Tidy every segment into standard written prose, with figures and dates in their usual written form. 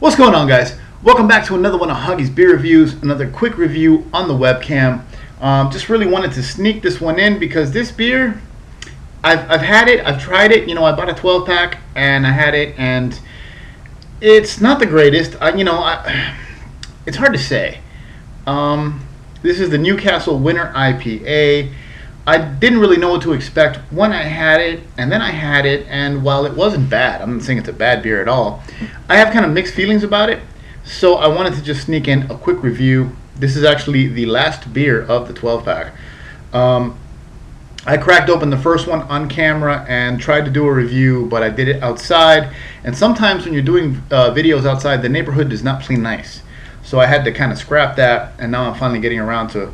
What's going on, guys? Welcome back to another one of Hoggie's beer reviews, another quick review on the webcam. Just really wanted to sneak this one in because this beer, I've had it, I've tried it. You know, I bought a 12 pack and I had it, and it's not the greatest. It's hard to say. This is the Newcastle Winter IPA. I didn't really know what to expect when I had it, and then I had it, and while it wasn't bad, I'm not saying it's a bad beer at all, I have kind of mixed feelings about it, so I wanted to just sneak in a quick review. This is actually the last beer of the 12 pack. I cracked open the first one on camera and tried to do a review, but I did it outside, and sometimes when you're doing videos outside, the neighborhood does not play nice, so I had to kind of scrap that, and now I'm finally getting around to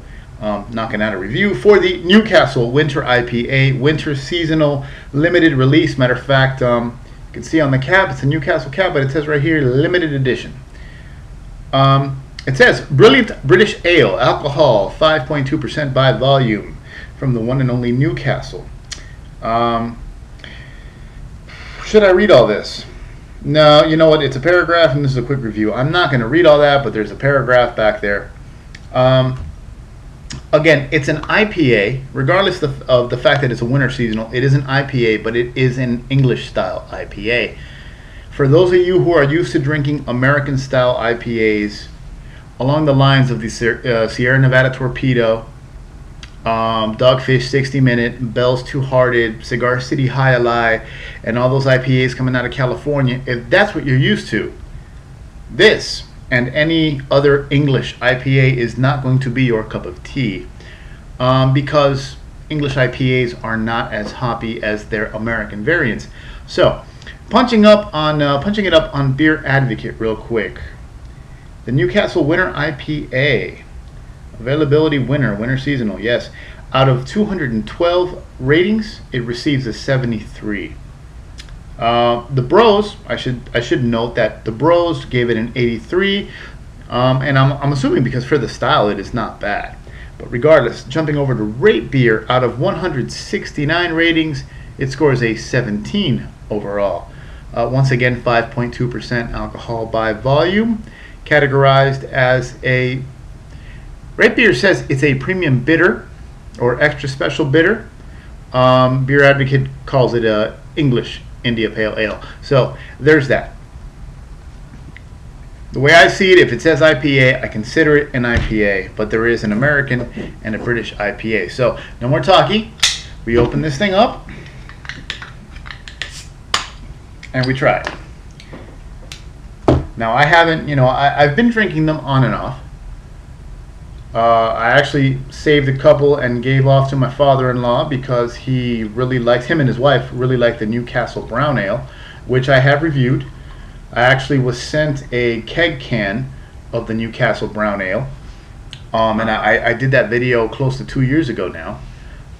knocking out a review for the Newcastle Winter IPA, winter seasonal limited release. Matter of fact, you can see on the cap, it's a Newcastle cap, but it says right here, limited edition. It says, brilliant British ale, alcohol, 5.2% by volume, from the one and only Newcastle. Should I read all this? No, you know what, it's a paragraph, and this is a quick review. I'm not going to read all that, but there's a paragraph back there. Again, it's an IPA, regardless of the fact that it's a winter seasonal. It is an IPA, but it is an English style IPA. For those of you who are used to drinking American style IPAs, along the lines of the Sierra Nevada Torpedo, Dogfish 60 Minute, Bell's Two Hearted, Cigar City High Ally, and all those IPAs coming out of California, if that's what you're used to, this and any other English IPA is not going to be your cup of tea, because English IPAs are not as hoppy as their American variants. So, punching it up on Beer Advocate real quick. The Newcastle Winter IPA, availability winter seasonal, yes. Out of 212 ratings, it receives a 73. The Bros, I should note that the Bros gave it an 83, and I'm assuming because for the style it is not bad. But regardless, jumping over to Rate Beer, out of 169 ratings, it scores a 17 overall. Once again, 5.2% alcohol by volume, categorized as a, Rate Beer says it's a premium bitter or extra special bitter. Beer Advocate calls it a English India Pale Ale. So there's that. The way I see it, if it says IPA, I consider it an IPA, but there is an American and a British IPA. So no more talkie. We open this thing up and we try it. Now I haven't, I've been drinking them on and off. I actually saved a couple and gave off to my father-in-law because he really liked, him and his wife really liked the Newcastle Brown Ale, which I have reviewed. I actually was sent a keg can of the Newcastle Brown Ale, and I did that video close to 2 years ago now.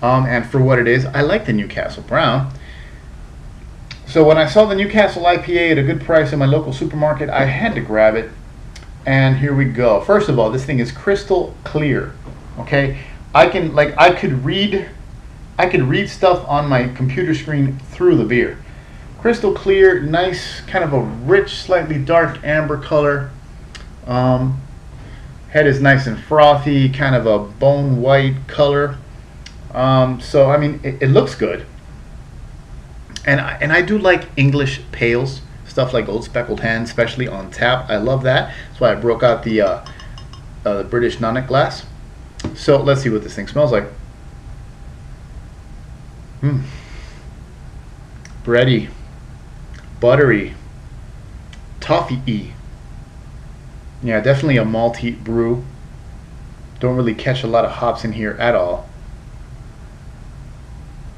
And for what it is, I like the Newcastle Brown. So when I saw the Newcastle IPA at a good price in my local supermarket, I had to grab it. And here we go. First of all, this thing is crystal clear. Okay, I could read stuff on my computer screen through the beer. Crystal clear, nice, kind of a rich, slightly dark amber color. Head is nice and frothy, kind of a bone white color. So I mean, it looks good. And I do like English pales. Stuff like Old Speckled Hen, especially on tap. I love that. That's why I broke out the British Nonic glass. So let's see what this thing smells like. Bready, buttery, toffee-y. Yeah, definitely a malty brew. Don't really catch a lot of hops in here at all.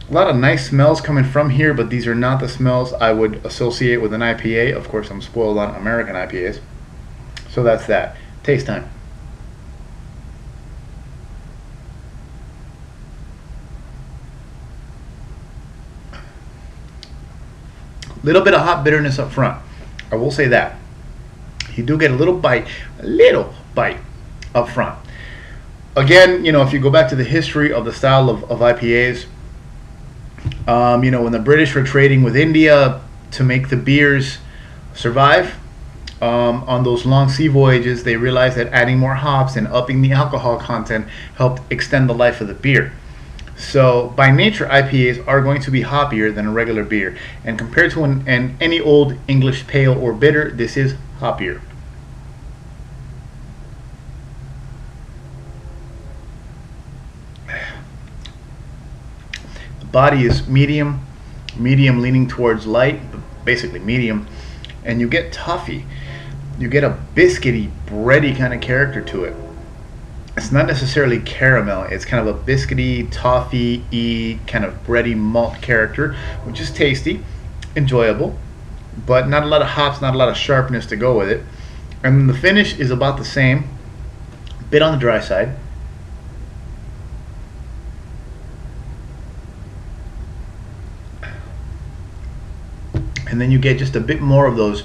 A lot of nice smells coming from here, but these are not the smells I would associate with an IPA. Of course, I'm spoiled on American IPAs. So that's that. Taste time. Little bit of hot bitterness up front. I will say that. You do get a little bite up front. Again, if you go back to the history of the style of IPAs, when the British were trading with India to make the beers survive, on those long sea voyages, they realized that adding more hops and upping the alcohol content helped extend the life of the beer. So by nature, IPAs are going to be hoppier than a regular beer, and compared to any old English pale or bitter, this is hoppier. The body is medium leaning towards light, but basically medium, and you get toffee. You get a biscuity, bready kind of character to it. It's not necessarily caramel, it's kind of a biscuity, toffee-y, kind of bready malt character, which is tasty, enjoyable, but not a lot of hops, not a lot of sharpness to go with it. And the finish is about the same, a bit on the dry side. And then you get just a bit more of those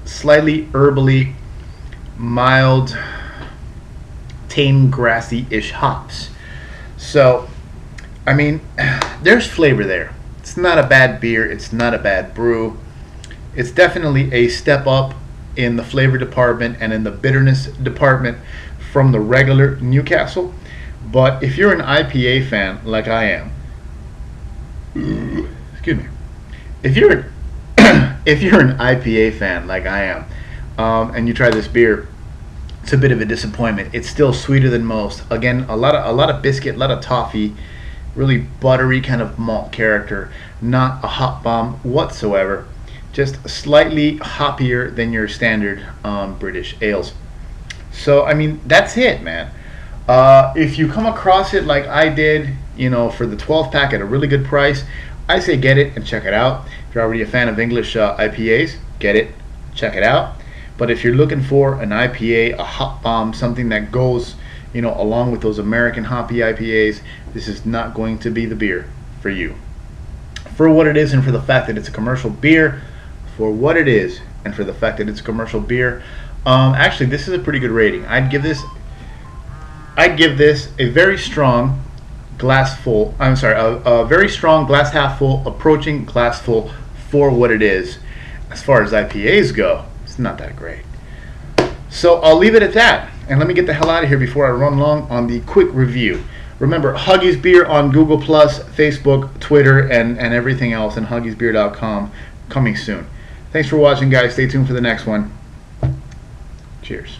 slightly herbally, mild, tame, grassy-ish hops. So, I mean, there's flavor there. It's not a bad beer. It's not a bad brew. It's definitely a step up in the flavor department and in the bitterness department from the regular Newcastle. But if you're an IPA fan like I am, excuse me, if you're an IPA fan like I am, and you try this beer, it's a bit of a disappointment. It's still sweeter than most. Again, a lot of biscuit, a lot of toffee, really buttery kind of malt character. Not a hop bomb whatsoever. Just slightly hoppier than your standard British ales. So I mean, that's it, man. If you come across it like I did, you know, for the 12 pack at a really good price, I say get it and check it out. If you're already a fan of English IPAs, get it, check it out. But if you're looking for an IPA, a hop bomb, something that goes, you know, along with those American hoppy IPAs, this is not going to be the beer for you. For what it is and for the fact that it's a commercial beer, actually this is a pretty good rating. I'd give this a very strong glass full. I'm sorry, a very strong glass half full, approaching glass full for what it is. As far as IPAs go, it's not that great. So I'll leave it at that, and let me get the hell out of here before I run long on the quick review. Remember, Hoggie's Beer on Google+, Facebook, Twitter, and everything else, and huggiesbeer.com coming soon. Thanks for watching, guys. Stay tuned for the next one. Cheers.